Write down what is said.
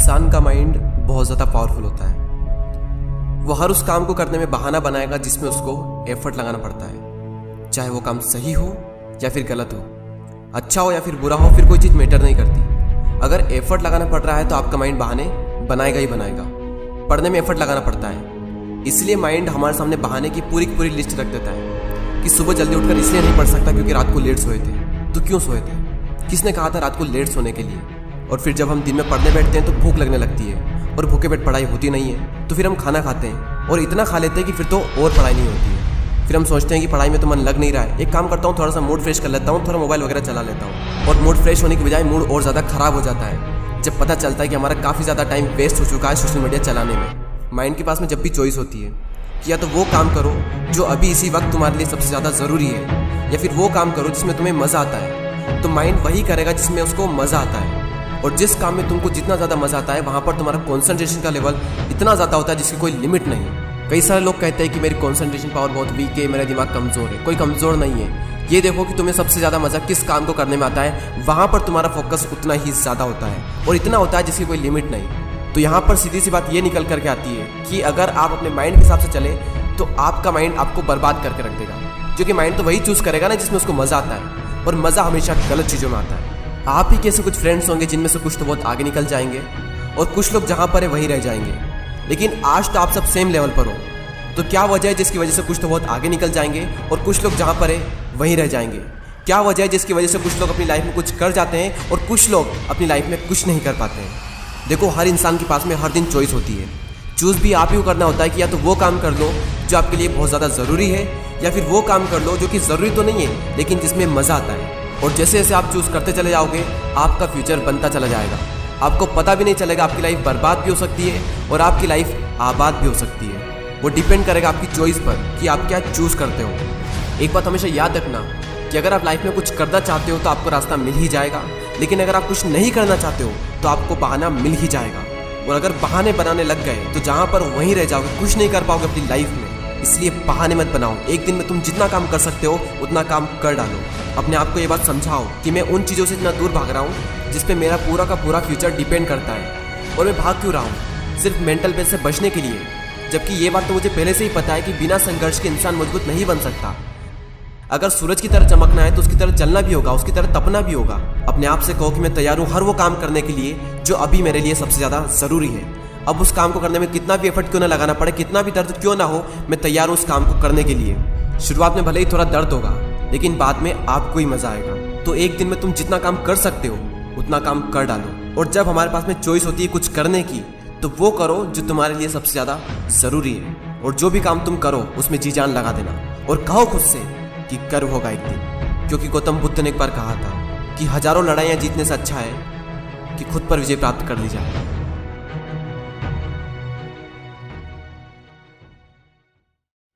इंसान का माइंड बहुत ज़्यादा पावरफुल होता है। वो हर उस काम को करने में बहाना बनाएगा जिसमें उसको एफर्ट लगाना पड़ता है, चाहे वो काम सही हो या फिर गलत हो, अच्छा हो या फिर बुरा हो, फिर कोई चीज़ मैटर नहीं करती। अगर एफर्ट लगाना पड़ रहा है तो आपका माइंड बहाने बनाएगा ही बनाएगा। पढ़ने में एफर्ट लगाना पड़ता है, इसलिए माइंड हमारे सामने बहाने की पूरी लिस्ट रख देता है कि सुबह जल्दी उठकर इसलिए नहीं पढ़ सकता क्योंकि रात को लेट सोए थे। तो क्यों सोए थे? किसने कहा था रात को लेट सोने के लिए? और फिर जब हम दिन में पढ़ने बैठते हैं तो भूख लगने लगती है और भूखे पेट पढ़ाई होती नहीं है, तो फिर हम खाना खाते हैं और इतना खा लेते हैं कि फिर तो और पढ़ाई नहीं होती है। फिर हम सोचते हैं कि पढ़ाई में तो मन लग नहीं रहा है, एक काम करता हूँ, थोड़ा सा मूड फ्रेश कर लेता हूँ, थोड़ा मोबाइल वगैरह चला लेता हूँ। और मूड फ्रेश होने की बजाय मूड और ज़्यादा ख़राब हो जाता है जब पता चलता है कि हमारा काफ़ी ज़्यादा टाइम वेस्ट हो चुका है सोशल मीडिया चलाने में। माइंड के पास में जब भी चॉइस होती है कि या तो वो काम करो जो अभी इसी वक्त तुम्हारे लिए सबसे ज़्यादा ज़रूरी है, या फिर वो काम करो जिसमें तुम्हें मज़ा आता है, तो माइंड वही करेगा जिसमें उसको मज़ा आता है। और जिस काम में तुमको जितना ज़्यादा मज़ा आता है वहाँ पर तुम्हारा कॉन्सेंट्रेशन का लेवल इतना ज़्यादा होता है जिसकी कोई लिमिट नहीं। कई सारे लोग कहते हैं कि मेरी कॉन्सेंट्रेशन पावर बहुत वीक है, मेरा दिमाग कमज़ोर है। कोई कमज़ोर नहीं है। ये देखो कि तुम्हें सबसे ज़्यादा मज़ा किस काम को करने में आता है, वहाँ पर तुम्हारा फोकस उतना ही ज़्यादा होता है और इतना होता है जिसकी कोई लिमिट नहीं। तो यहाँ पर सीधी सी बात ये निकल करके आती है कि अगर आप अपने माइंड के हिसाब से चले तो आपका माइंड आपको बर्बाद करके रख देगा, क्योंकि माइंड तो वही चूज़ करेगा ना जिसमें उसको मज़ा आता है, और मज़ा हमेशा गलत चीज़ों में आता है। आप ही कैसे कुछ फ्रेंड्स होंगे जिनमें से कुछ तो बहुत आगे निकल जाएंगे और कुछ लोग जहाँ पर है वहीं रह जाएंगे। लेकिन आज तो आप सब सेम लेवल पर हो, तो क्या वजह है जिसकी वजह से कुछ तो बहुत आगे निकल जाएंगे और कुछ लोग जहाँ पर है वहीं रह जाएंगे? क्या वजह है जिसकी वजह से कुछ लोग अपनी लाइफ में कुछ कर जाते हैं और कुछ लोग अपनी लाइफ में कुछ नहीं कर पाते हैं? देखो, हर इंसान के पास में हर दिन चॉइस होती है। चूज़ भी आप ही को करना होता है कि या तो वो काम कर लो जो आपके लिए बहुत ज़्यादा ज़रूरी है, या फिर वो काम कर लो जो कि ज़रूरी तो नहीं है लेकिन जिसमें मज़ा आता है। और जैसे जैसे आप चूज़ करते चले जाओगे आपका फ्यूचर बनता चला जाएगा। आपको पता भी नहीं चलेगा, आपकी लाइफ बर्बाद भी हो सकती है और आपकी लाइफ आबाद भी हो सकती है। वो डिपेंड करेगा आपकी चॉइस पर कि आप क्या चूज़ करते हो। एक बात हमेशा याद रखना कि अगर आप लाइफ में कुछ करना चाहते हो तो आपको रास्ता मिल ही जाएगा, लेकिन अगर आप कुछ नहीं करना चाहते हो तो आपको बहाना मिल ही जाएगा। और अगर बहाने बनाने लग गए तो जहाँ पर वहीं रह जाओगे, कुछ नहीं कर पाओगे अपनी लाइफ में। इसलिए बहाने मत बनाओ। एक दिन में तुम जितना काम कर सकते हो उतना काम कर डालो। अपने आप को ये बात समझाओ कि मैं उन चीज़ों से इतना दूर भाग रहा हूँ जिस पे मेरा पूरा का पूरा फ्यूचर डिपेंड करता है, और मैं भाग क्यों रहा हूँ? सिर्फ मेंटल पेन से बचने के लिए। जबकि ये बात तो मुझे पहले से ही पता है कि बिना संघर्ष के इंसान मजबूत नहीं बन सकता। अगर सूरज की तरह चमकना है तो उसकी तरह जलना भी होगा, उसकी तरह तपना भी होगा। अपने आप से कहो कि मैं तैयार हूँ हर वो काम करने के लिए जो अभी मेरे लिए सबसे ज़्यादा ज़रूरी है। अब उस काम को करने में कितना भी एफर्ट क्यों ना लगाना पड़े, कितना भी दर्द क्यों ना हो, मैं तैयार हूँ उस काम को करने के लिए। शुरुआत में भले ही थोड़ा दर्द होगा लेकिन बाद में आपको ही मज़ा आएगा। तो एक दिन में तुम जितना काम कर सकते हो उतना काम कर डालो। और जब हमारे पास में चॉइस होती है कुछ करने की, तो वो करो जो तुम्हारे लिए सबसे ज़्यादा ज़रूरी है। और जो भी काम तुम करो उसमें जी जान लगा देना और कहो खुद से कि कर्व होगा एक दिन। क्योंकि गौतम बुद्ध ने एक बार कहा था कि हजारों लड़ाइयाँ जीतने से अच्छा है कि खुद पर विजय प्राप्त कर ली जाए।